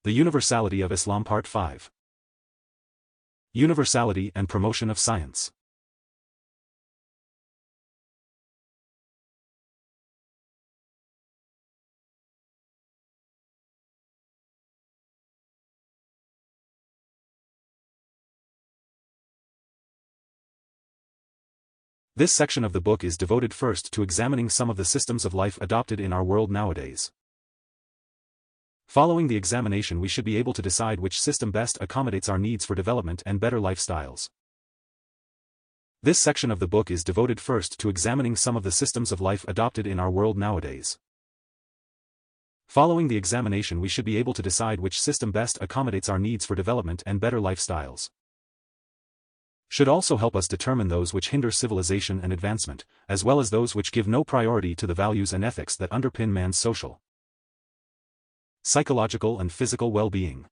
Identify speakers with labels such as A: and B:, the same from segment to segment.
A: The Universality of Islam Part 5. Universality and Promotion of Science. This section of the book is devoted first to examining some of the systems of life adopted in our world nowadays. Following the examination, we should be able to decide which system best accommodates our needs for development and better lifestyles. This section of the book is devoted first to examining some of the systems of life adopted in our world nowadays. Following the examination, we should be able to decide which system best accommodates our needs for development and better lifestyles. Should also help us determine those which hinder civilization and advancement, as well as those which give no priority to the values and ethics that underpin man's social, psychological and physical well-being.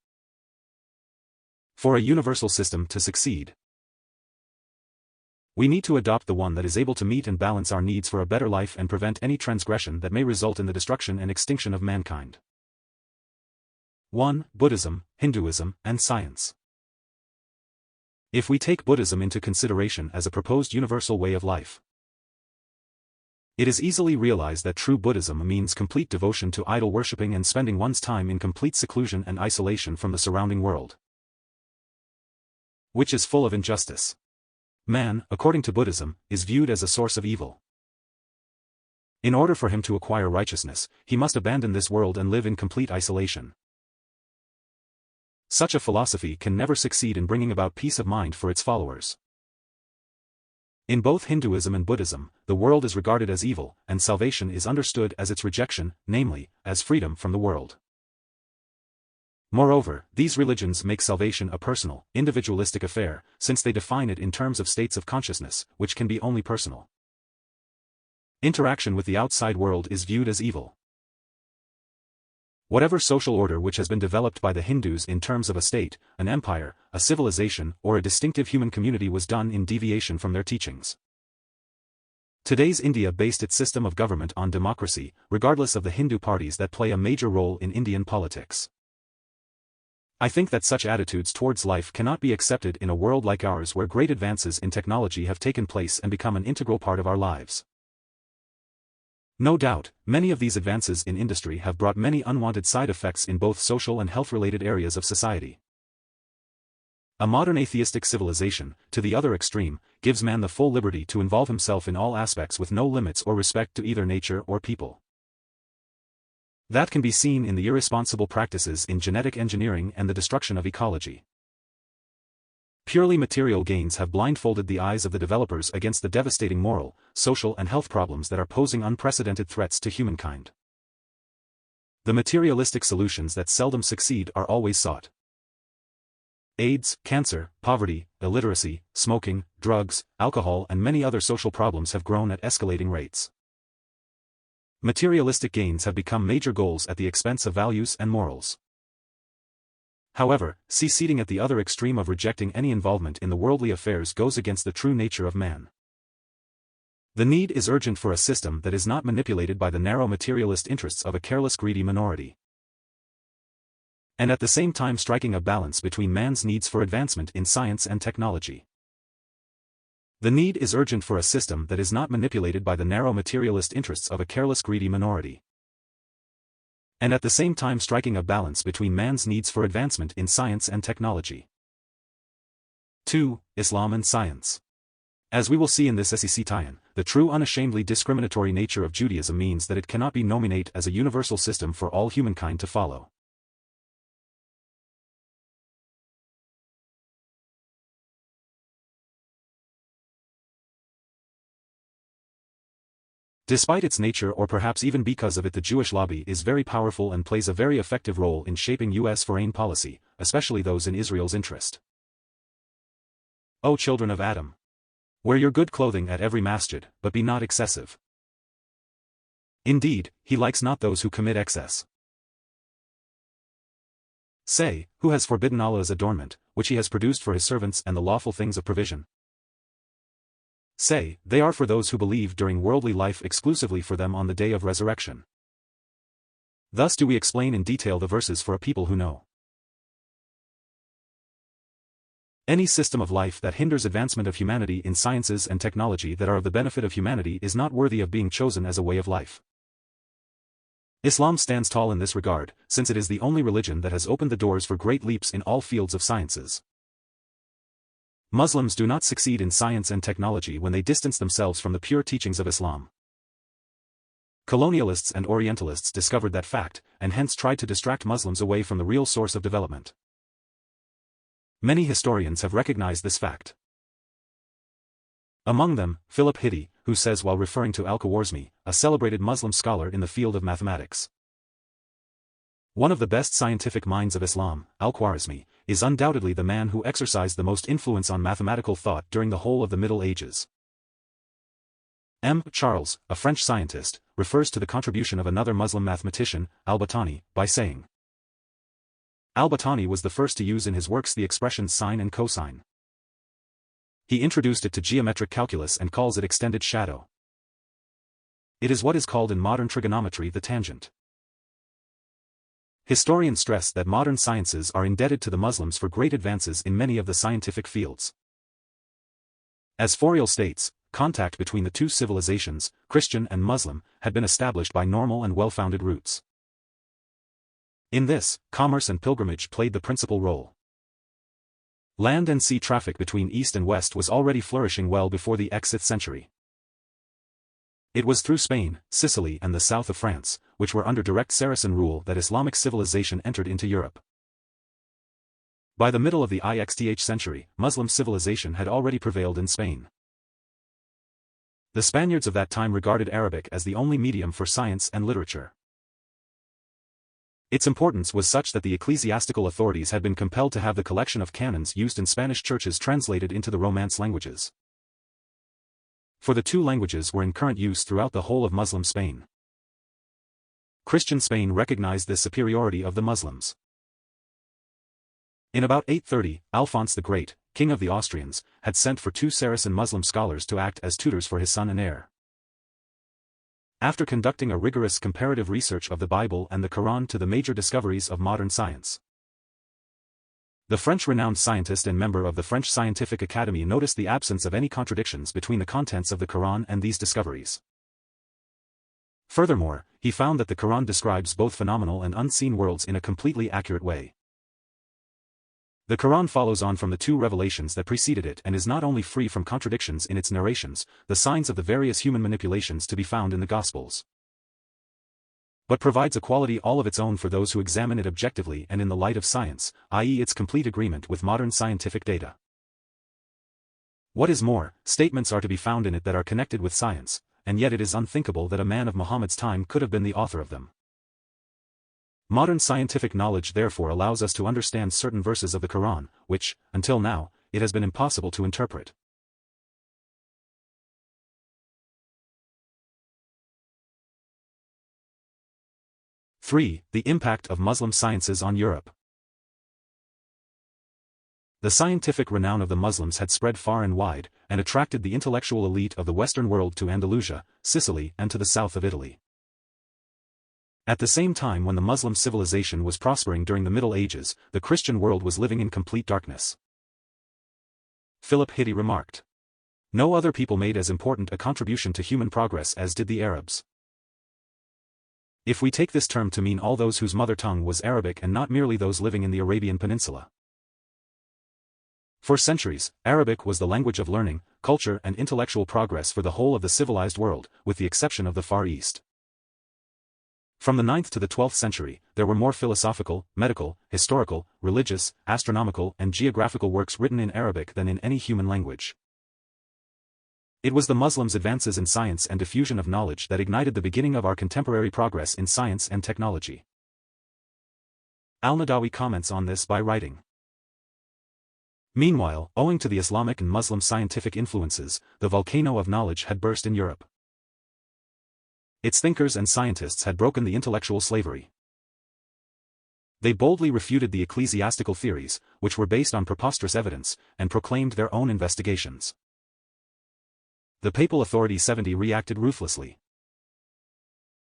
A: For a universal system to succeed, we need to adopt the one that is able to meet and balance our needs for a better life and prevent any transgression that may result in the destruction and extinction of mankind. 1. Buddhism, Hinduism, and Science. If we take Buddhism into consideration as a proposed universal way of life, it is easily realized that true Buddhism means complete devotion to idol worshipping and spending one's time in complete seclusion and isolation from the surrounding world, which is full of injustice. Man, according to Buddhism, is viewed as a source of evil. In order for him to acquire righteousness, he must abandon this world and live in complete isolation. Such a philosophy can never succeed in bringing about peace of mind for its followers. In both Hinduism and Buddhism, the world is regarded as evil, and salvation is understood as its rejection, namely, as freedom from the world. Moreover, these religions make salvation a personal, individualistic affair, since they define it in terms of states of consciousness, which can be only personal. Interaction with the outside world is viewed as evil. Whatever social order which has been developed by the Hindus in terms of a state, an empire, a civilization, or a distinctive human community was done in deviation from their teachings. Today's India based its system of government on democracy, regardless of the Hindu parties that play a major role in Indian politics. I think that such attitudes towards life cannot be accepted in a world like ours where great advances in technology have taken place and become an integral part of our lives. No doubt, many of these advances in industry have brought many unwanted side effects in both social and health-related areas of society. A modern atheistic civilization, to the other extreme, gives man the full liberty to involve himself in all aspects with no limits or respect to either nature or people. That can be seen in the irresponsible practices in genetic engineering and the destruction of ecology. Purely material gains have blindfolded the eyes of the developers against the devastating moral, social and health problems that are posing unprecedented threats to humankind. The materialistic solutions that seldom succeed are always sought. AIDS, cancer, poverty, illiteracy, smoking, drugs, alcohol and many other social problems have grown at escalating rates. Materialistic gains have become major goals at the expense of values and morals. However, seceding at the other extreme of rejecting any involvement in the worldly affairs goes against the true nature of man. The need is urgent for a system that is not manipulated by the narrow materialist interests of a careless greedy minority, and at the same time striking a balance between man's needs for advancement in science and technology. The need is urgent for a system that is not manipulated by the narrow materialist interests of a careless greedy minority, and at the same time striking a balance between man's needs for advancement in science and technology. 2. Islam and Science. As we will see in this SEC tie-in, the true unashamedly discriminatory nature of Judaism means that it cannot be nominate as a universal system for all humankind to follow. Despite its nature or perhaps even because of it, the Jewish lobby is very powerful and plays a very effective role in shaping U.S. foreign policy, especially those in Israel's interest. O children of Adam! Wear your good clothing at every masjid, but be not excessive. Indeed, he likes not those who commit excess. Say, who has forbidden Allah's adornment, which he has produced for his servants and the lawful things of provision? Say, they are for those who believe during worldly life, exclusively for them on the day of resurrection. Thus do we explain in detail the verses for a people who know. Any system of life that hinders advancement of humanity in sciences and technology that are of the benefit of humanity is not worthy of being chosen as a way of life. Islam stands tall in this regard, since it is the only religion that has opened the doors for great leaps in all fields of sciences. Muslims do not succeed in science and technology when they distance themselves from the pure teachings of Islam. Colonialists and Orientalists discovered that fact, and hence tried to distract Muslims away from the real source of development. Many historians have recognized this fact. Among them, Philip Hitti, who says while referring to Al-Khwarizmi, a celebrated Muslim scholar in the field of mathematics, one of the best scientific minds of Islam, Al-Khwarizmi, is undoubtedly the man who exercised the most influence on mathematical thought during the whole of the Middle Ages. M. Charles, a French scientist, refers to the contribution of another Muslim mathematician, al-Battani, by saying, Al-Battani was the first to use in his works the expressions sine and cosine. He introduced it to geometric calculus and calls it extended shadow. It is what is called in modern trigonometry the tangent. Historians stress that modern sciences are indebted to the Muslims for great advances in many of the scientific fields. As Fouriel states, contact between the two civilizations, Christian and Muslim, had been established by normal and well-founded routes. In this, commerce and pilgrimage played the principal role. Land and sea traffic between East and West was already flourishing well before the 6th century. It was through Spain, Sicily and the south of France, which were under direct Saracen rule, that Islamic civilization entered into Europe. By the middle of the 6th century, Muslim civilization had already prevailed in Spain. The Spaniards of that time regarded Arabic as the only medium for science and literature. Its importance was such that the ecclesiastical authorities had been compelled to have the collection of canons used in Spanish churches translated into the Romance languages. For the two languages were in current use throughout the whole of Muslim Spain. Christian Spain recognized the superiority of the Muslims. In about 830, Alphonse the Great, king of the Austrians, had sent for two Saracen Muslim scholars to act as tutors for his son and heir. After conducting a rigorous comparative research of the Bible and the Qur'an to the major discoveries of modern science, the French renowned scientist and member of the French Scientific Academy noticed the absence of any contradictions between the contents of the Qur'an and these discoveries. Furthermore, he found that the Qur'an describes both phenomenal and unseen worlds in a completely accurate way. The Qur'an follows on from the two revelations that preceded it and is not only free from contradictions in its narrations, the signs of the various human manipulations to be found in the Gospels, but provides a quality all of its own for those who examine it objectively and in the light of science, i.e. its complete agreement with modern scientific data. What is more, statements are to be found in it that are connected with science, and yet it is unthinkable that a man of Muhammad's time could have been the author of them. Modern scientific knowledge therefore allows us to understand certain verses of the Qur'an, which, until now, it has been impossible to interpret. (3) The impact of Muslim sciences on Europe. The scientific renown of the Muslims had spread far and wide, and attracted the intellectual elite of the Western world to Andalusia, Sicily and to the south of Italy. At the same time when the Muslim civilization was prospering during the Middle Ages, the Christian world was living in complete darkness. Philip Hitti remarked, "No other people made as important a contribution to human progress as did the Arabs. If we take this term to mean all those whose mother tongue was Arabic and not merely those living in the Arabian Peninsula. For centuries, Arabic was the language of learning, culture and intellectual progress for the whole of the civilized world, with the exception of the Far East. From the 9th to the 12th century, there were more philosophical, medical, historical, religious, astronomical and geographical works written in Arabic than in any human language. It was the Muslims' advances in science and diffusion of knowledge that ignited the beginning of our contemporary progress in science and technology." Al-Nadawi comments on this by writing, "Meanwhile, owing to the Islamic and Muslim scientific influences, the volcano of knowledge had burst in Europe. Its thinkers and scientists had broken the intellectual slavery. They boldly refuted the ecclesiastical theories, which were based on preposterous evidence, and proclaimed their own investigations. The papal authority 70 reacted ruthlessly.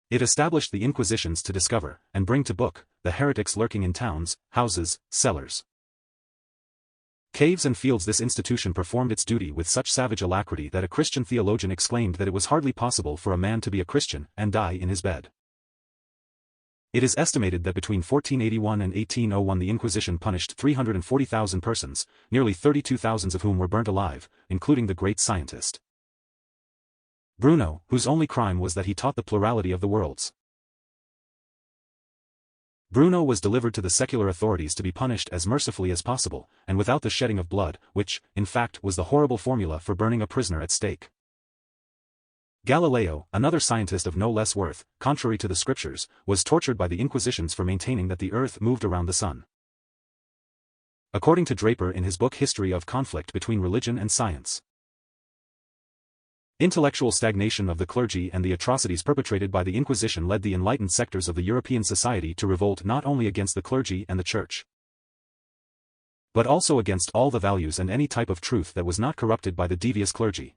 A: It established the Inquisitions to discover, and bring to book, the heretics lurking in towns, houses, cellars. caves and fields. This institution performed its duty with such savage alacrity that a Christian theologian exclaimed that it was hardly possible for a man to be a Christian and die in his bed. It is estimated that between 1481 and 1801 the Inquisition punished 340,000 persons, nearly 32,000 of whom were burnt alive, including the great scientist Bruno, whose only crime was that he taught the plurality of the worlds. Bruno was delivered to the secular authorities to be punished as mercifully as possible, and without the shedding of blood, which, in fact, was the horrible formula for burning a prisoner at stake. Galileo, another scientist of no less worth, contrary to the scriptures, was tortured by the Inquisitions for maintaining that the earth moved around the sun. According to Draper in his book History of Conflict Between Religion and Science, intellectual stagnation of the clergy and the atrocities perpetrated by the Inquisition led the enlightened sectors of the European society to revolt not only against the clergy and the church, but also against all the values and any type of truth that was not corrupted by the devious clergy.